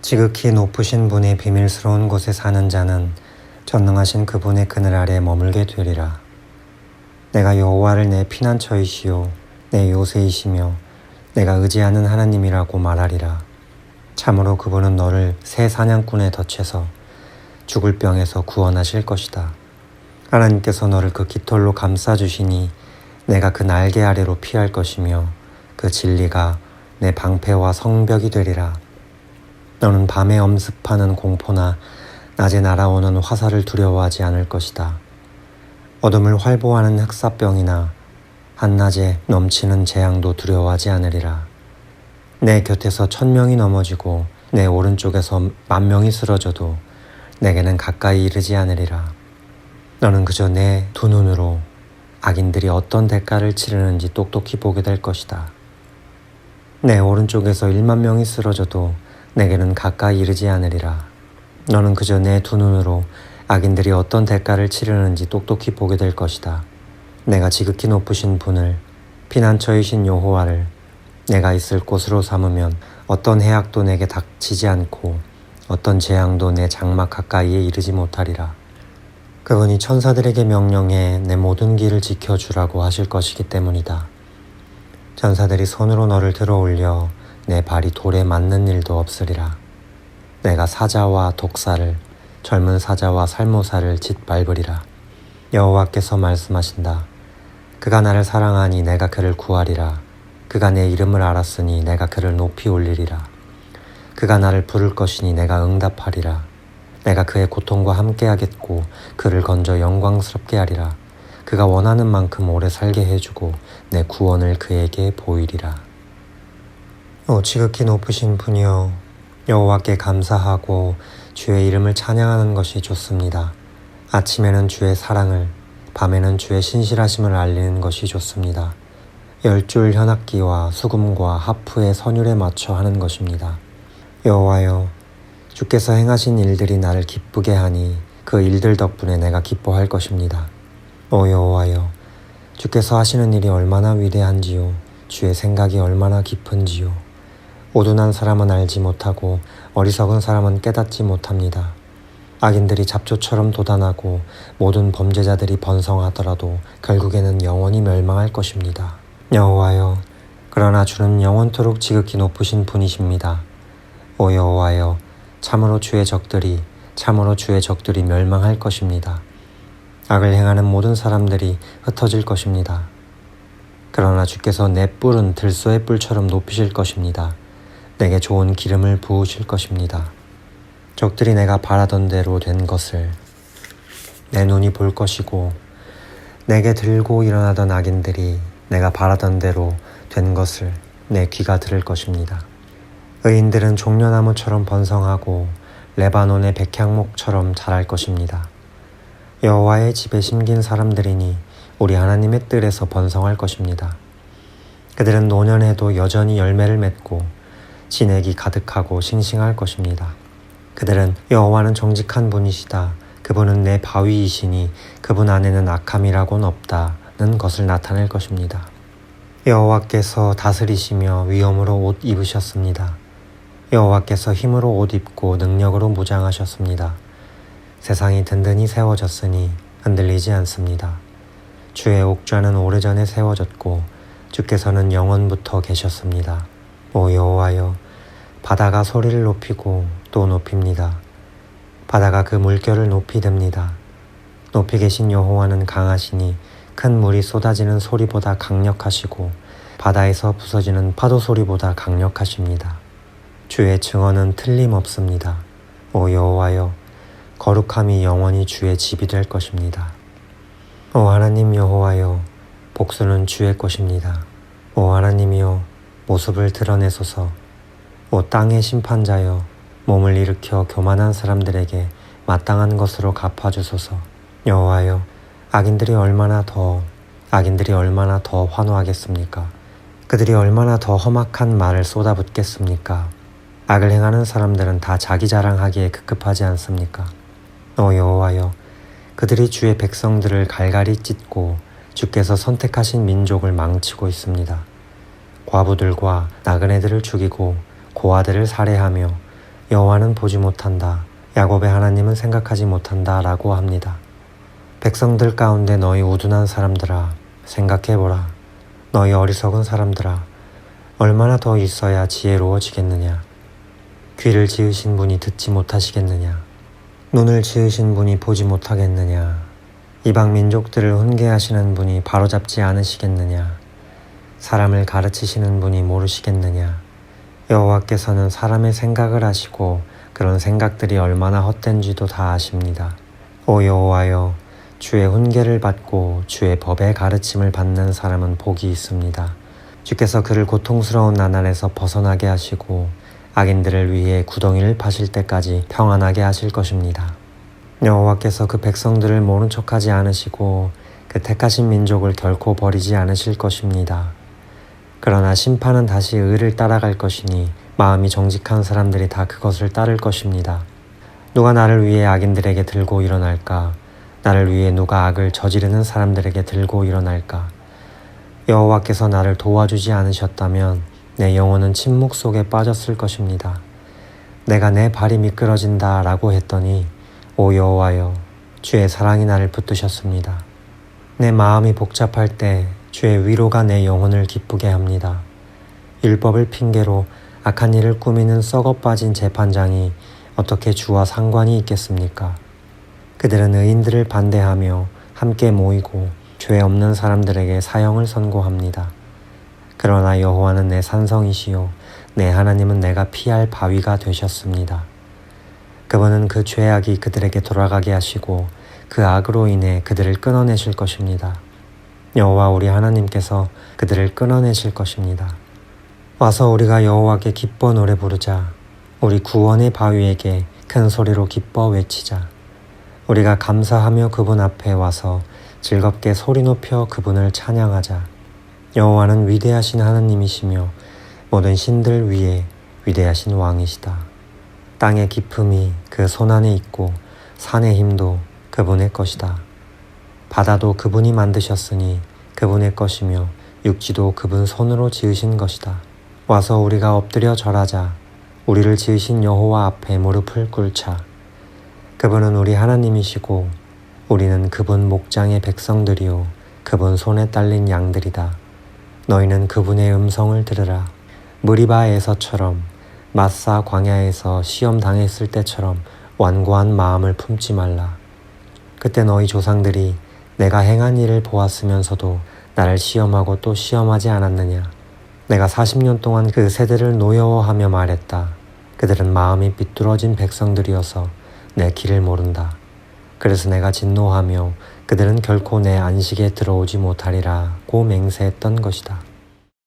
지극히 높으신 분의 비밀스러운 곳에 사는 자는 전능하신 그분의 그늘 아래 머물게 되리라. 내가 여호와를 내 피난처이시요 내 요새이시며 내가 의지하는 하나님이라고 말하리라. 참으로 그분은 너를 새 사냥꾼의 덫에서 죽을 병에서 구원하실 것이다. 하나님께서 너를 그 깃털로 감싸주시니 내가 그 날개 아래로 피할 것이며 그 진리가 내 방패와 성벽이 되리라. 너는 밤에 엄습하는 공포나 낮에 날아오는 화살을 두려워하지 않을 것이다. 어둠을 활보하는 흑사병이나 한낮에 넘치는 재앙도 두려워하지 않으리라. 내 곁에서 1000명이 넘어지고 내 오른쪽에서 10,000명이 쓰러져도 내게는 가까이 이르지 않으리라. 너는 그저 내 두 눈으로 악인들이 어떤 대가를 치르는지 똑똑히 보게 될 것이다. 내 오른쪽에서 10,000,000명이 쓰러져도 내게는 가까이 이르지 않으리라. 너는 그저 내 두 눈으로 악인들이 어떤 대가를 치르는지 똑똑히 보게 될 것이다. 내가 지극히 높으신 분을, 피난처이신 여호와를 내가 있을 곳으로 삼으면 어떤 해악도 내게 닥치지 않고 어떤 재앙도 내 장막 가까이에 이르지 못하리라. 그분이 천사들에게 명령해 내 모든 길을 지켜주라고 하실 것이기 때문이다. 천사들이 손으로 너를 들어 올려 내 발이 돌에 맞는 일도 없으리라. 내가 사자와 독사를, 젊은 사자와 살모사를 짓밟으리라. 여호와께서 말씀하신다. 그가 나를 사랑하니 내가 그를 구하리라. 그가 내 이름을 알았으니 내가 그를 높이 올리리라. 그가 나를 부를 것이니 내가 응답하리라. 내가 그의 고통과 함께하겠고 그를 건져 영광스럽게 하리라. 그가 원하는 만큼 오래 살게 해주고 내 구원을 그에게 보이리라. 지극히 높으신 분이여, 여호와께 감사하고 주의 이름을 찬양하는 것이 좋습니다. 아침에는 주의 사랑을, 밤에는 주의 신실하심을 알리는 것이 좋습니다. 10줄 현악기와 수금과 하프의 선율에 맞춰 하는 것입니다. 여호와여, 주께서 행하신 일들이 나를 기쁘게 하니 그 일들 덕분에 내가 기뻐할 것입니다. 오 여호와여, 주께서 하시는 일이 얼마나 위대한지요, 주의 생각이 얼마나 깊은지요. 오둔한 사람은 알지 못하고 어리석은 사람은 깨닫지 못합니다. 악인들이 잡초처럼 돋아나고 모든 범죄자들이 번성하더라도 결국에는 영원히 멸망할 것입니다. 여호와여, 그러나 주는 영원토록 지극히 높으신 분이십니다. 오 여호와여, 참으로 주의 적들이 멸망할 것입니다. 악을 행하는 모든 사람들이 흩어질 것입니다. 그러나 주께서 내 뿔은 들소의 뿔처럼 높이실 것입니다. 내게 좋은 기름을 부으실 것입니다. 적들이 내가 바라던 대로 된 것을 내 눈이 볼 것이고, 내게 들고 일어나던 악인들이 내가 바라던 대로 된 것을 내 귀가 들을 것입니다. 의인들은 종려나무처럼 번성하고 레바논의 백향목처럼 자랄 것입니다. 여호와의 집에 심긴 사람들이니 우리 하나님의 뜰에서 번성할 것입니다. 그들은 노년에도 여전히 열매를 맺고 진액이 가득하고 싱싱할 것입니다. 그들은 여호와는 정직한 분이시다, 그분은 내 바위이시니 그분 안에는 악함이라고는 없다는 것을 나타낼 것입니다. 여호와께서 다스리시며 위엄으로 옷 입으셨습니다. 여호와께서 힘으로 옷 입고 능력으로 무장하셨습니다. 세상이 든든히 세워졌으니 흔들리지 않습니다. 주의 옥좌는 오래전에 세워졌고 주께서는 영원부터 계셨습니다. 오 여호와여, 바다가 소리를 높이고 또 높입니다. 바다가 그 물결을 높이 듭니다. 높이 계신 여호와는 강하시니 큰 물이 쏟아지는 소리보다 강력하시고 바다에서 부서지는 파도 소리보다 강력하십니다. 주의 증언은 틀림없습니다. 오 여호와여, 거룩함이 영원히 주의 집이 될 것입니다. 오 하나님 여호와여, 복수는 주의 것입니다. 오 하나님이여, 모습을 드러내소서. 오 땅의 심판자여, 몸을 일으켜 교만한 사람들에게 마땅한 것으로 갚아주소서. 여호와여, 악인들이 얼마나 더 환호하겠습니까? 그들이 얼마나 더 험악한 말을 쏟아붓겠습니까? 악을 행하는 사람들은 다 자기 자랑하기에 급급하지 않습니까? 오 여호와여, 그들이 주의 백성들을 갈갈이 찢고 주께서 선택하신 민족을 망치고 있습니다. 과부들과 나그네들을 죽이고 고아들을 살해하며 여호와는 보지 못한다. 야곱의 하나님은 생각하지 못한다 라고 합니다. 백성들 가운데 너희 우둔한 사람들아, 생각해보라. 너희 어리석은 사람들아, 얼마나 더 있어야 지혜로워지겠느냐. 귀를 지으신 분이 듣지 못하시겠느냐. 눈을 지으신 분이 보지 못하겠느냐. 이방 민족들을 훈계하시는 분이 바로잡지 않으시겠느냐. 사람을 가르치시는 분이 모르시겠느냐. 여호와께서는 사람의 생각을 아시고 그런 생각들이 얼마나 헛된지도 다 아십니다. 오 여호와여, 주의 훈계를 받고 주의 법의 가르침을 받는 사람은 복이 있습니다. 주께서 그를 고통스러운 나날에서 벗어나게 하시고 악인들을 위해 구덩이를 파실 때까지 평안하게 하실 것입니다. 여호와께서 그 백성들을 모른 척하지 않으시고 그 택하신 민족을 결코 버리지 않으실 것입니다. 그러나 심판은 다시 의를 따라갈 것이니 마음이 정직한 사람들이 다 그것을 따를 것입니다. 누가 나를 위해 악인들에게 들고 일어날까? 나를 위해 누가 악을 저지르는 사람들에게 들고 일어날까? 여호와께서 나를 도와주지 않으셨다면 내 영혼은 침묵 속에 빠졌을 것입니다. 내가 내 발이 미끄러진다 라고 했더니 오 여호와여, 주의 사랑이 나를 붙드셨습니다. 내 마음이 복잡할 때 주의 위로가 내 영혼을 기쁘게 합니다. 율법을 핑계로 악한 일을 꾸미는 썩어 빠진 재판장이 어떻게 주와 상관이 있겠습니까? 그들은 의인들을 반대하며 함께 모이고 죄 없는 사람들에게 사형을 선고합니다. 그러나 여호와는 내 산성이시요 내 하나님은 내가 피할 바위가 되셨습니다. 그분은 그 죄악이 그들에게 돌아가게 하시고 그 악으로 인해 그들을 끊어내실 것입니다. 여호와 우리 하나님께서 그들을 끊어내실 것입니다. 와서 우리가 여호와께 기뻐 노래 부르자. 우리 구원의 바위에게 큰 소리로 기뻐 외치자. 우리가 감사하며 그분 앞에 와서 즐겁게 소리 높여 그분을 찬양하자. 여호와는 위대하신 하나님이시며 모든 신들 위에 위대하신 왕이시다. 땅의 깊음이 그 손 안에 있고 산의 힘도 그분의 것이다. 바다도 그분이 만드셨으니 그분의 것이며 육지도 그분 손으로 지으신 것이다. 와서 우리가 엎드려 절하자. 우리를 지으신 여호와 앞에 무릎을 꿇자. 그분은 우리 하나님이시고 우리는 그분 목장의 백성들이요 그분 손에 딸린 양들이다. 너희는 그분의 음성을 들으라. 무리바에서처럼 마사 광야에서 시험 당했을 때처럼 완고한 마음을 품지 말라. 그때 너희 조상들이 내가 행한 일을 보았으면서도 나를 시험하고 또 시험하지 않았느냐. 내가 40년 동안 그 세대를 노여워하며 말했다. 그들은 마음이 삐뚤어진 백성들이어서 내 길을 모른다. 그래서 내가 진노하며 그들은 결코 내 안식에 들어오지 못하리라고 맹세했던 것이다.